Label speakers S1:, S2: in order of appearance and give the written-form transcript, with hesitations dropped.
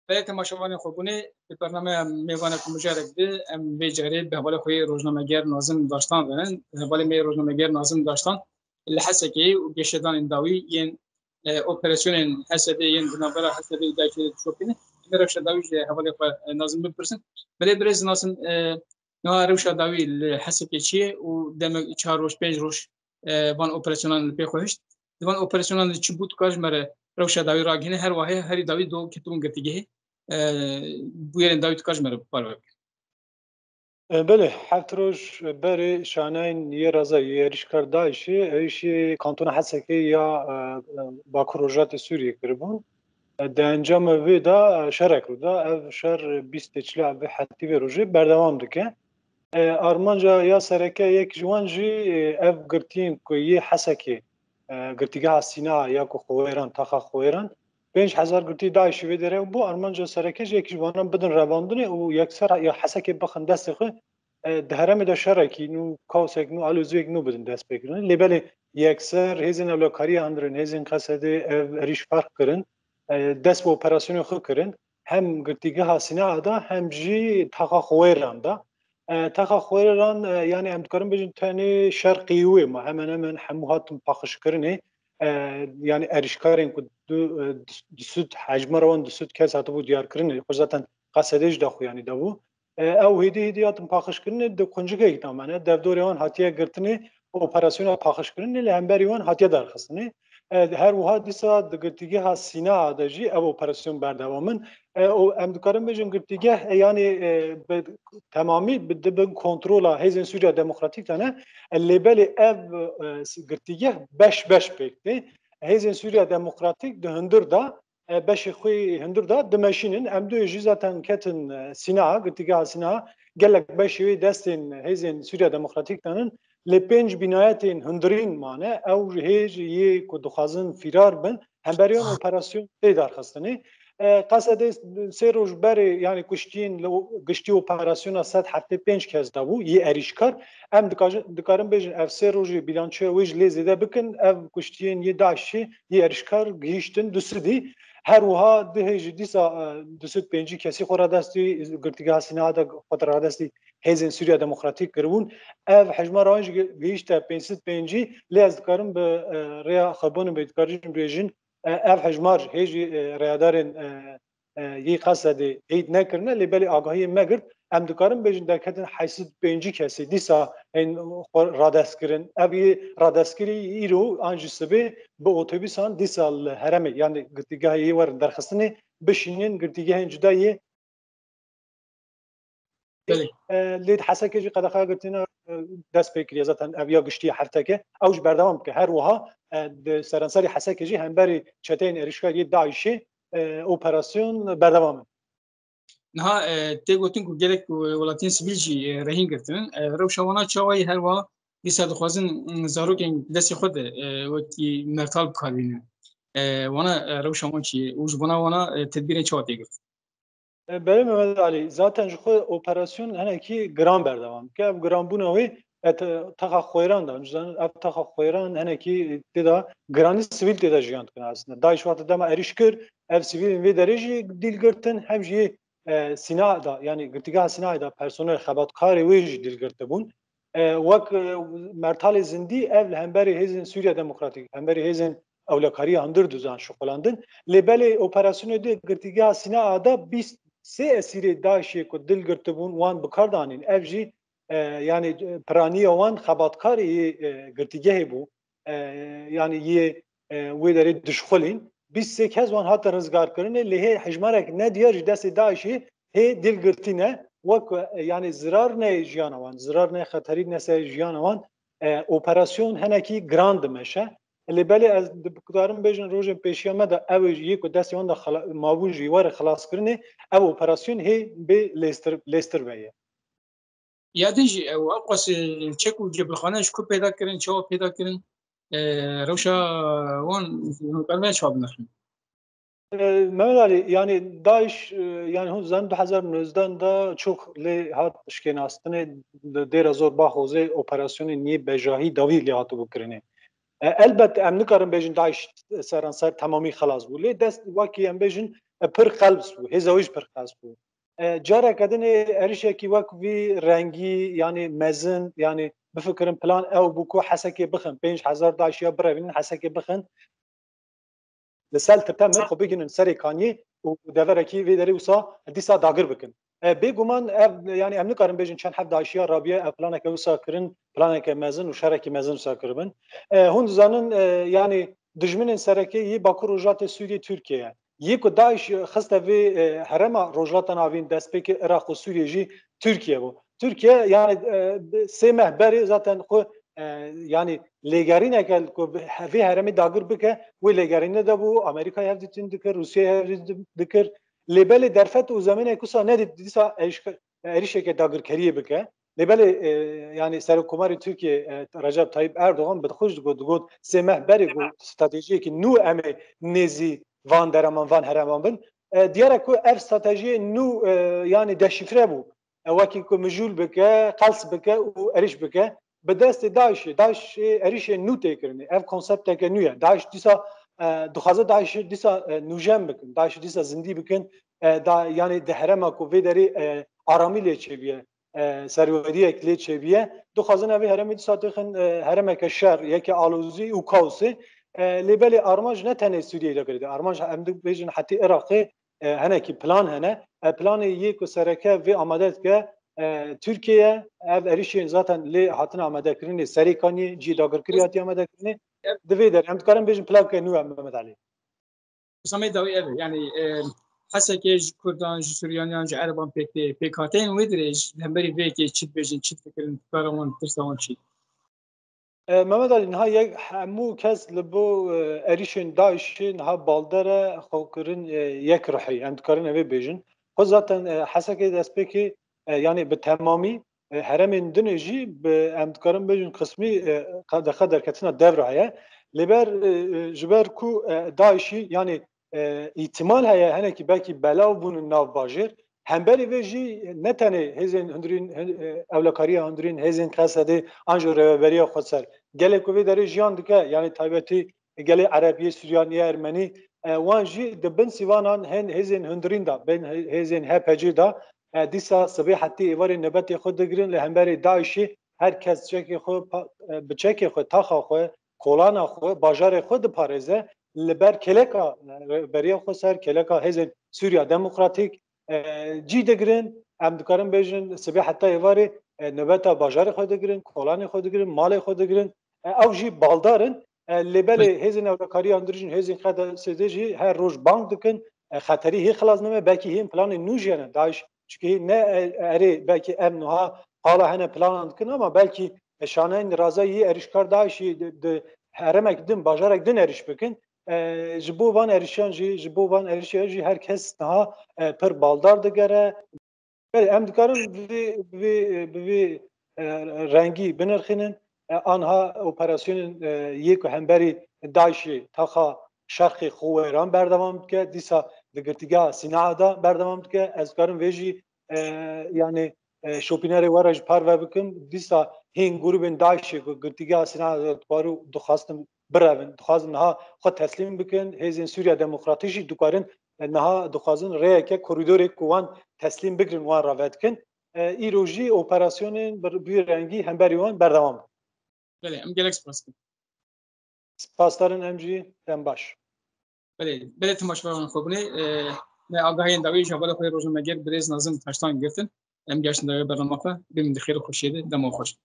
S1: برای تماشاوان خوبونه به برنامه میوان مجرد ده ام بیجاری به حوال خوی روزنامه‌گر ناظم داشتان دارن به حوال می روزنامه‌گر ناظم داشتان لحسکی و گشتان انداوی ین اپراسیون حسابی ین بنابرای حسابی داخل شوپینه برای داوی حوال ناظم بپرسن برای برز ناظم نه روش داوی حسابی چیه و دم 4 روز 5 روز وان اپراسیونال بخوشت وان اپراسیونال چی بود کارش مره روش داوی راگینه هر واحد هر داوی دو کتون گتیگه بویرن داوید کاش مره پاره
S2: بله هفت روز بری شانین یه رازا یه ریشکار دایشی ایشی کانتون حسکی یا باکروجات سوریه کربون ده انجام ویدا شرک رو دا اف شر 20 چلا به حتی به روزی بردوام دکه آرمانجا یا سرکه یک جوان جی اف گرتین که یه حسکی گرتیگاه سینا یا که خویران تاخا خویران 5000 گرتی دایشی ویدره و بو آرمانجا سرکه یک جوانان بدن رواندنه و یک سر یا حسکی بخن دست خو دهرم دا شرکی نو کاسک نو آلوزویک نو بدن دست بگیرن لیبل یک سر هزین اولکاری اندرن هزین قصد ریش فرق کرن دست به اپراسیون خو کرن هم گرتیگاه سینا دا هم جی تاخا خویران دا تاخا خویران یعنی هم دکارم بجن تانی شرقیوی ما hemen همو هاتم پاخش کرنه yani erişkarên ku disud hecma wan disud kes hatibû diyar kirinê xwe zaten qesedê ji daxuyanî yani dabû ew hêdî hatin paxişkirinê di quncikekî tamane devdorê wan hatiye girtinê operasyona paxişkirinê li hemberî wan hatiye derxistinê her wiha dîsa di girtîgeha Sînaa de jî ev operasyon berdevamin em dikarin bêjin girtîgeh yani temamî dibin kontrola Hêzên Sûriya Demokratîk tane lêbelê ev girtîgeh beş pêktê Hêzên Sûriya Demokratîk di hundir da beşê xwe hundir da dimeşînin em doyê jî zaten ketin Sînaa girtîgeha Sînaa gelek beşê wê destên Hêzên Sûriya Demokratîk danin lê pênc binayetên hundirîn mane ew ji hêj yê ku dixwazin fîrar bin hemberî wan operasyon tê darxistinê qesedê sê roj berê yani kuştiyên giştî operasyona 175 kes dabû yê erîşkar em dikarin bêjin ev sê rojê bilançoya wê ji lê zêde bikin ev kuştiyên yê Daişê yê erîşkar gihîştin du sidî her wiha dihê ji dîsa du sid pêncî kesî xwe ra destî girtîgeha Sînaa de xwe ra destî Hêzên Sûriya Demokratîk kiribûn ev hejmara wan jî gihîşte 505 lê ez dikarim bi rêya xwebanê bê dikarîn bêjin ev hejmar hêjî rêyadarên yê qesedê heyt nekirine lê belê agahiyê me girt em dikarin bêjin derketin 805 kesê dîsa hên radestkirin ev yê radestkirî îro an jî sibê bi otobîsan dîsa li heremê yani girtîgehê yê werin derxistinê bişînin girtîgehên cuda yê lê hesekê jî qedexa girtîna dest pê kiriye zaten ev ya giştî hefteke ew ji berdewam bike her wiha di serenserê hesekê jî hemberî çeteyên êrişkar yê Daişê operasyon berdewam in.
S1: Niha tê gotin ku gelek welatiyên sivîl jî rehîn girtin rewşa wana çawayê her wa dîsa dixwazin zarokên destê xwe de wekî mertal bikarînin wana rewşa wan çi ye û ji bona wana tedbîrên çawa tê girt
S2: Belê Mehmet Ali zaten ji xwe operasyon henekî giran berdewam bike ev giranbûna wê taxa xweran da ev taxa xweran henekî tê da giranî sivîl tê de jiyan dikin aslında Daîş wate dema êriş kir ev sivîlên vê derê jî dîl girtin hem jî Sînaa da yani girtîgeha Sînayê da personel xebatkarê wê jî dîl girtibûn wek mertalê zindî ev li hemberî Hêzên Sûriya Demokratîk hemberî Hêzên Ewlekariya hundir duzan şixwelandin lê belê operasyonê de girtîgeha Sînaa da 20 sê esîrê Daişê ku dil girtibûn wan bikar danîn ev jî yani piraniya wan xebatkarê yê girtîgehê bû yani yê wê derê dişxulîn 20 kes wan hatin rizgarkirinê lê hê hejmarek nediyar ji destê Daişê hê dil girtîne wek yani zirar ne jiyana wan zirar ne xeterî ne ser jiyana wan operasyon henekî giran dimeşe lê belê ez dikarim bêjin rojên pêşiya me de ew yê ku destê wan de mabû jî were xelaskirinê ev operasyon hê bê lêstir veye.
S1: Yadî jî ew qas çek û cebilxane ji ku pêda kirin çawa pêda kirin rewşa wan berme çawa binixin
S2: Mehmet Ali yani Daesh yani hûn zan 2019 da çok lê hat şkenastinê dêra zor ba hozê operasyonê nî bejahî dawî lê hatibû kirinê elbette em nikarin bêjin Daesh seranser temamî xelas bû lê dest wekî em bêjin پر قلبس بو هزاویش پر قلبس بو جارا کدن ارشکی وک وی رنگی یعنی مزن یعنی بفکرم پلان او بو کو حسکی بخن 5000 داشیا برین حسکی بخن لسال تتمر خو بگین سری کانی و دورکی وی دری وسا دیسا داگر بکن بگومان یعنی امن کارم بجن چند هفت داشیا رابیه پلان که وسا کرن پلان که مزن و شرکی مزن وسا کربن هون زانن یعنی دجمن سرکی یی باکو روجات سوریه ترکیه یک داعش خسته وی هرما روجات ناوین دسپک عراق و سوریه جی ترکیه بو ترکیه yani سه مهبری zaten خو yani legarine gel ko vi heremi dagir bike ve legarine de bu Amerika hevditin dikir Rusya hevditin dikir lebeli derfet o zamane kusa ne disa erişeke dagir keriye bike lebeli yani Serokkomari Türkiye Recep Tayyip Erdoğan bedxuş god semeh go strateji ki nu eme nezi van deraman van heraman bin diyara ku ev strateji nu yani deşifre bu وکی کو مجول بکه قلص بکه و اریش بکه به دست داعش اریش نو تکرنه اف کنسپت که نویه داعش دیسا دخوازه داعش دیسا نوجم بکن داعش دیسا زندی بکن دا یعنی دهرما کو ویدری آرامی لیچویه سرودی اکلی چویه دخوازه نوی هرمی دیسا تخن هرم که شر یکی آلوزی و کاوسی لیبلی آرمانج نه تنه سوریه دا کرده آرمانج هم دو بیجن حتی عراقی هنه کی پلان هنه پلان یک و سرکه وی آماده که Türkiye ev erişin zaten li hatın amade kirini serikani ci dagir kiriyati amade kirini divê der em dikarin bêjin plawke nû em Mehmet Ali.
S1: Samê dawî ev yani hesekê ji Kurdan ji Suryaniyan ji Ereban pêk hateyên wê dirê ji hemberî vêkê çit bêjin çit fikirin karawan tirsa wan çi
S2: Mehmet Ali niha yek hemû kes li bo erişên Daişê niha baldere xwe kirin yek rihî em dikarin evê bêjin xwe zaten hesekê destpêkê yani bi temamî heremên dinê jî bi em dikarin bêjin qismî qedexe derketina devre heye lêber ji ber ku Daişî yani îtimal heye henekî belkî belav bûn nav bajêr hemberî vê jî ne tenê hêzên hundirîn ewlekariya hundirîn hêzên Kesedê an ji rêveberiya xwe ser gelek ku vê derê jiyan dike yani taybetî gelê Erebiyê Suryaniyê Ermenî wan jî di bin sîvanan hên hêzên hundirîn da bên hêzên HPC da dîsa sibê hetî êvarê nebetê xwe digirin li hemberê Daişê her kes çekê xwe bi çekê xwe taxa xwe kolana xwe bajarê xwe diparêze li ber keleka beriya xwe ser keleka hêzên Sûriya Demokratîk cî digirin em dikarin bêjin sibê heta êvarê nebeta bajarê xwe digirin kolanê xwe digirin malê xwe digirin ew jî baldarin lêbelê hêzên ewlekariya hundirîn hêzên Kesedê jî her roj bang dikin xeterî hê xilas nebe belkî hên planê nû jî hene Daeş çünkü ne erê belki em nuha hala hene planan dikin ama belki şaneyên razayî erişkar Daişî heremek din bajarek din eriş bikin ji bo van erişan jî ji bo van erişiya jî herkes niha pir baldar digere em dikarin bi rengî binirxînin anha operasyonên yek hemberî Daişê taxa şerxê Xweran berdewam dike dîsa di girtîgeha Sînaa da berdewam dike ez dikarim vê jî yani şopînerê were ji parve bikim dîsa hên grûpên Daişê ku girtîgeha Sînaa dibarû dixwastin birevin dixwazin niha xwe teslîm bikin hêzên Sûriya Demokratîk jî dikarin niha dixwazin rêyeke korîdorê ku wan teslîm bikirin wan ravet dikin îro jî operasyonên bi rengî hemberî wan berdewam bikin.
S1: Belê em gelek spas dikim.
S2: Spasdarin em jî dem baş.
S1: Belê temaşevaran xwe binê me agahiyên dawî ji hevalê xwe rojnameger Birêz Nazim Taştan girtin em geştin dawê bername xwe bêmin di xêr û xweşiyê de dema xweş.